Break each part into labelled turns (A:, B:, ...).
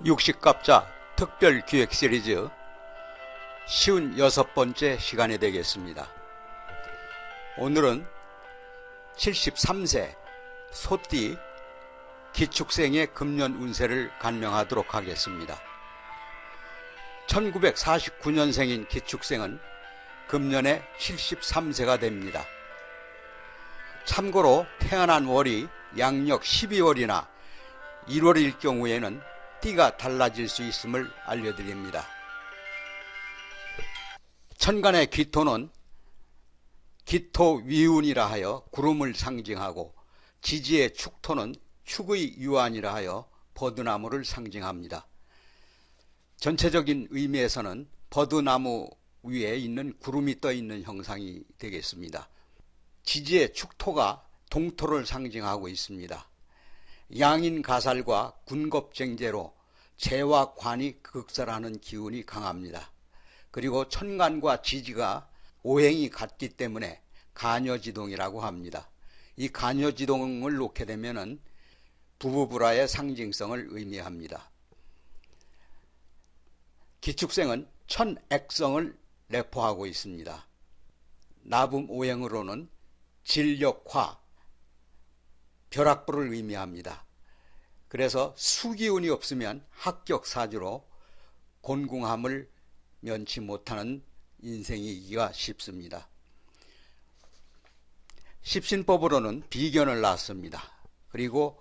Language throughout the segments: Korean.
A: 육식갑자 특별기획 시리즈 56번째 시간이 되겠습니다. 오늘은 73세 소띠 기축생의 금년 운세를 간명하도록 하겠습니다. 1949년생인 기축생은 금년에 73세가 됩니다. 참고로 태어난 월이 양력 12월이나 1월일 경우에는 띠가 달라질 수 있음을 알려드립니다. 천간의 기토는 기토위운이라 하여 구름을 상징하고 지지의 축토는 축의 유한이라 하여 버드나무를 상징합니다. 전체적인 의미에서는 버드나무 위에 있는 구름이 떠 있는 형상이 되겠습니다. 지지의 축토가 동토를 상징하고 있습니다. 양인가살과 군겁쟁제로 재와 관이 극살하는 기운이 강합니다. 그리고 천간과 지지가 오행이 같기 때문에 간여지동이라고 합니다. 이 간여지동을 놓게 되면 부부불화의 상징성을 의미합니다. 기축생은 천액성을 내포하고 있습니다. 나분 오행으로는 진력화, 벼락부를 의미합니다. 그래서 수기운이 없으면 합격사주로 곤궁함을 면치 못하는 인생이기가 쉽습니다. 십신법으로는 비견을 낳았습니다. 그리고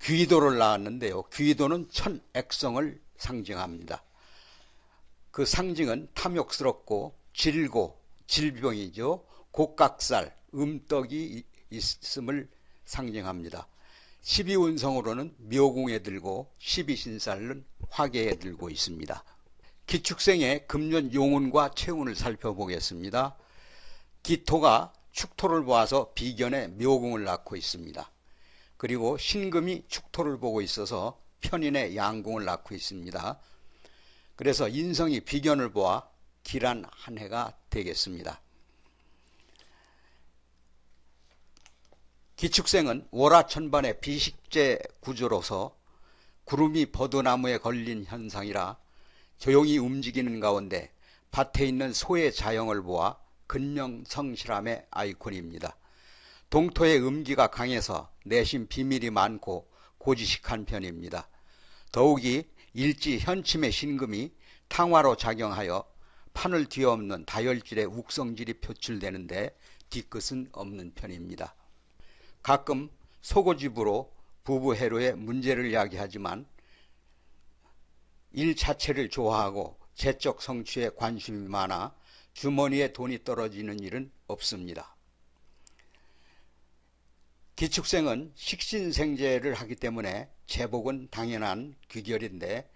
A: 귀도를 낳았는데요. 귀도는 천액성을 상징합니다. 그 상징은 탐욕스럽고 질고, 질병이죠. 곡각살, 음떡이 있음을 상징합니다. 12운성으로는 묘궁에 들고 12신살은 화계에 들고 있습니다. 기축생의 금년 용운과 체운을 살펴보겠습니다. 기토가 축토를 보아서 비견에 묘궁을 낳고 있습니다. 그리고 신금이 축토를 보고 있어서 편인의 양궁을 낳고 있습니다. 그래서 인성이 비견을 보아 길한 한 해가 되겠습니다. 기축생은 월화천반의 비식재 구조로서 구름이 버드나무에 걸린 현상이라 조용히 움직이는 가운데 밭에 있는 소의 자형을 보아 근령성실함의 아이콘입니다. 동토의 음기가 강해서 내심 비밀이 많고 고지식한 편입니다. 더욱이 일지 현침의 신금이 탕화로 작용하여 판을 뒤엎는 다혈질의 욱성질이 표출되는데 뒤끝은 없는 편입니다. 가끔 속고집으로 부부해로의 문제를 이야기하지만 일 자체를 좋아하고 재적 성취에 관심이 많아 주머니에 돈이 떨어지는 일은 없습니다. 기축생은 식신생재를 하기 때문에 재복은 당연한 귀결인데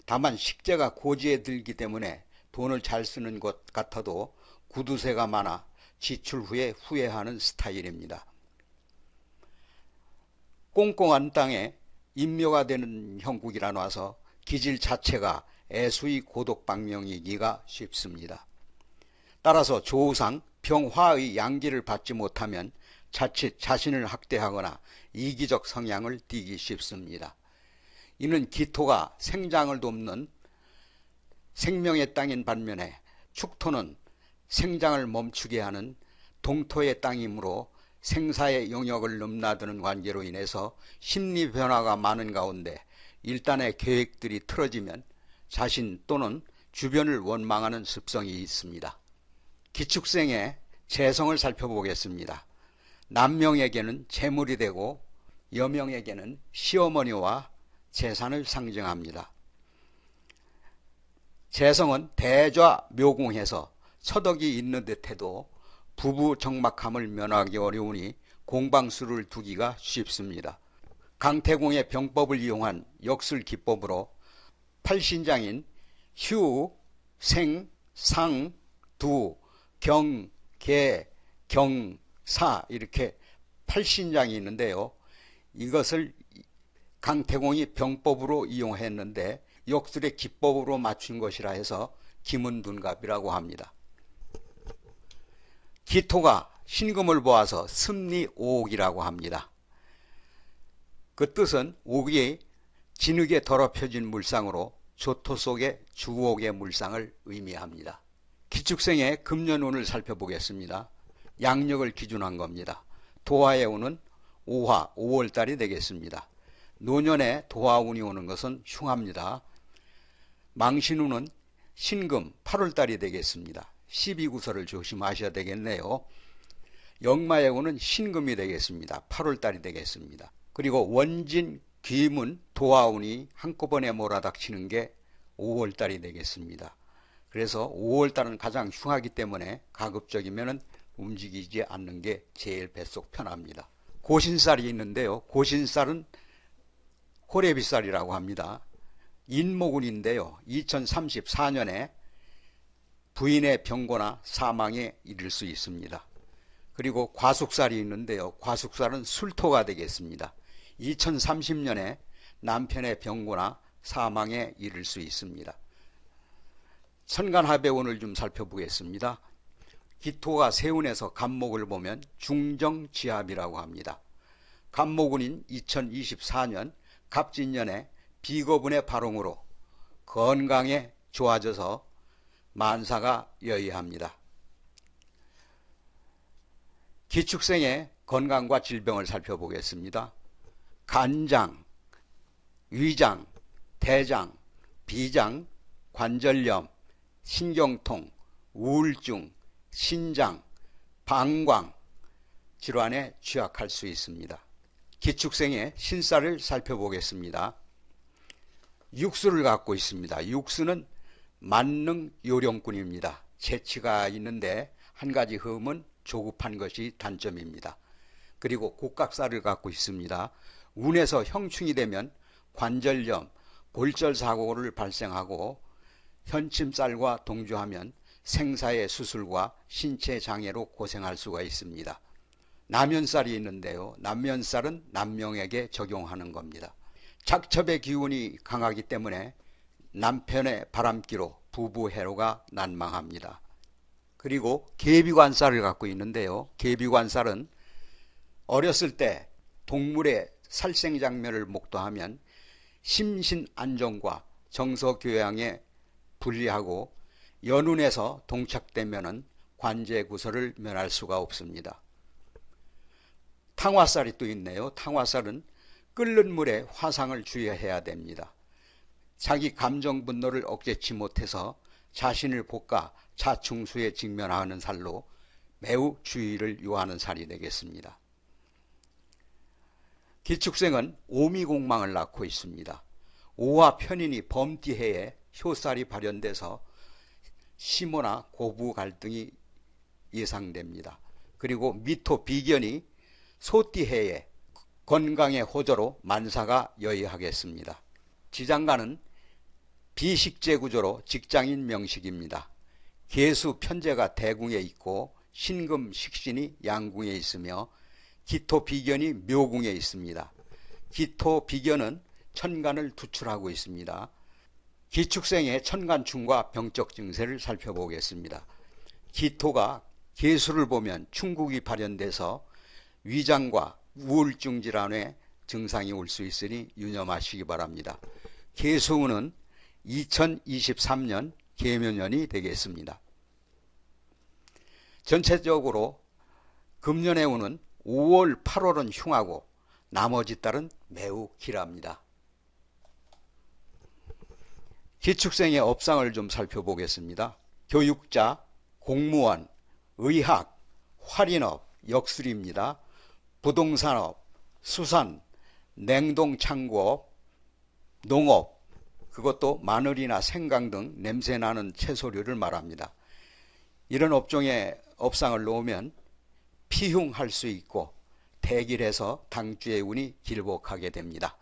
A: 다만 식재가 고지에 들기 때문에 돈을 잘 쓰는 것 같아도 구두쇠가 많아 지출 후에 후회하는 스타일입니다. 꽁꽁한 땅에 인묘가 되는 형국이라 놔서 기질 자체가 애수의 고독방명이기가 쉽습니다. 따라서 조우상 병화의 양기를 받지 못하면 자칫 자신을 학대하거나 이기적 성향을 띠기 쉽습니다. 이는 기토가 생장을 돕는 생명의 땅인 반면에 축토는 생장을 멈추게 하는 동토의 땅이므로 생사의 영역을 넘나드는 관계로 인해서 심리 변화가 많은 가운데 일단의 계획들이 틀어지면 자신 또는 주변을 원망하는 습성이 있습니다. 기축생의 재성을 살펴보겠습니다. 남명에게는 재물이 되고 여명에게는 시어머니와 재산을 상징합니다. 재성은 대좌 묘궁해서 처덕이 있는 듯해도 부부 적막함을 면하기 어려우니 공방수를 두기가 쉽습니다. 강태공의 병법을 이용한 역술기법으로 팔신장인 휴, 생, 상, 두, 경, 계, 경, 사 이렇게 8신장이 있는데요. 이것을 강태공이 병법으로 이용했는데 역술의 기법으로 맞춘 것이라 해서 기문둔갑이라고 합니다. 기토가 신금을 보아서 승리오옥이라고 합니다. 그 뜻은 옥이 진흙에 더럽혀진 물상으로 조토 속의 주옥의 물상을 의미합니다. 기축생의 금년운을 살펴보겠습니다. 양력을 기준한 겁니다. 도화의 운은 5화 5월달이 되겠습니다. 노년에 도화운이 오는 것은 흉합니다. 망신운은 신금 8월달이 되겠습니다. 12구설을 조심하셔야 되겠네요. 역마의 운은 신금이 되겠습니다. 8월달이 되겠습니다. 그리고 원진 귀문 도화운이 한꺼번에 몰아닥치는 게 5월달이 되겠습니다. 그래서 5월달은 가장 흉하기 때문에 가급적이면 움직이지 않는 게 제일 뱃속 편합니다. 고신살이 있는데요. 고신살은 호래비살이라고 합니다. 인목운인데요. 2034년에 부인의 병고나 사망에 이를 수 있습니다. 그리고 과숙살이 있는데요. 과숙살은 술토가 되겠습니다. 2030년에 남편의 병고나 사망에 이를 수 있습니다. 천간합의운을 좀 살펴보겠습니다. 기토가 세운에서 간목을 보면 중정지합이라고 합니다. 간목운인 2024년 갑진년에 비거분의 발홍으로 건강에 좋아져서 만사가 여의합니다. 기축생의 건강과 질병을 살펴보겠습니다. 간장, 위장, 대장, 비장, 관절염, 신경통, 우울증, 신장, 방광 질환에 취약할 수 있습니다. 기축생의 신살을 살펴보겠습니다. 육수를 갖고 있습니다. 육수는 만능 요령꾼입니다. 재치가 있는데 한 가지 흠은 조급한 것이 단점입니다. 그리고 곡각살을 갖고 있습니다. 운에서 형충이 되면 관절염, 골절사고를 발생하고 현침살과 동조하면 생사의 수술과 신체 장애로 고생할 수가 있습니다. 남연살이 있는데요. 남연살은 남명에게 적용하는 겁니다. 작첩의 기운이 강하기 때문에 남편의 바람기로 부부해로가 난망합니다. 그리고 계비관살을 갖고 있는데요. 계비관살은 어렸을 때 동물의 살생장면을 목도하면 심신안정과 정서교양에 불리하고 연운에서 동착되면 관제구설을 면할 수가 없습니다. 탕화살이 또 있네요. 탕화살은 끓는 물에 화상을 주의해야 됩니다. 자기 감정 분노를 억제치 못해서 자신을 볶아 자충수에 직면하는 살로 매우 주의를 요하는 살이 되겠습니다. 기축생은 오미공망을 낳고 있습니다. 오화 편인이 범띠해에 효살이 발현돼서 시모나 고부 갈등이 예상됩니다. 그리고 미토 비견이 소띠해에 건강의 호조로 만사가 여의하겠습니다. 지장간은 비식재 구조로 직장인 명식입니다. 계수 편제가 대궁에 있고 신금 식신이 양궁에 있으며 기토 비견이 묘궁에 있습니다. 기토 비견은 천간을 투출하고 있습니다. 기축생의 천간충과 병적 증세를 살펴보겠습니다. 기토가 계수를 보면 충국이 발현돼서 위장과 우울증 질환의 증상이 올 수 있으니 유념하시기 바랍니다. 계수운은 2023년 계묘년이 되겠습니다. 전체적으로 금년의 운은 5월, 8월은 흉하고 나머지 달은 매우 길합니다. 기축생의 업상을 좀 살펴보겠습니다. 교육자, 공무원, 의학, 활인업, 역술입니다. 부동산업, 수산, 냉동창고업, 농업, 그것도 마늘이나 생강 등 냄새나는 채소류를 말합니다. 이런 업종에 업상을 놓으면 피흉할 수 있고 대길해서 당주의 운이 길복하게 됩니다.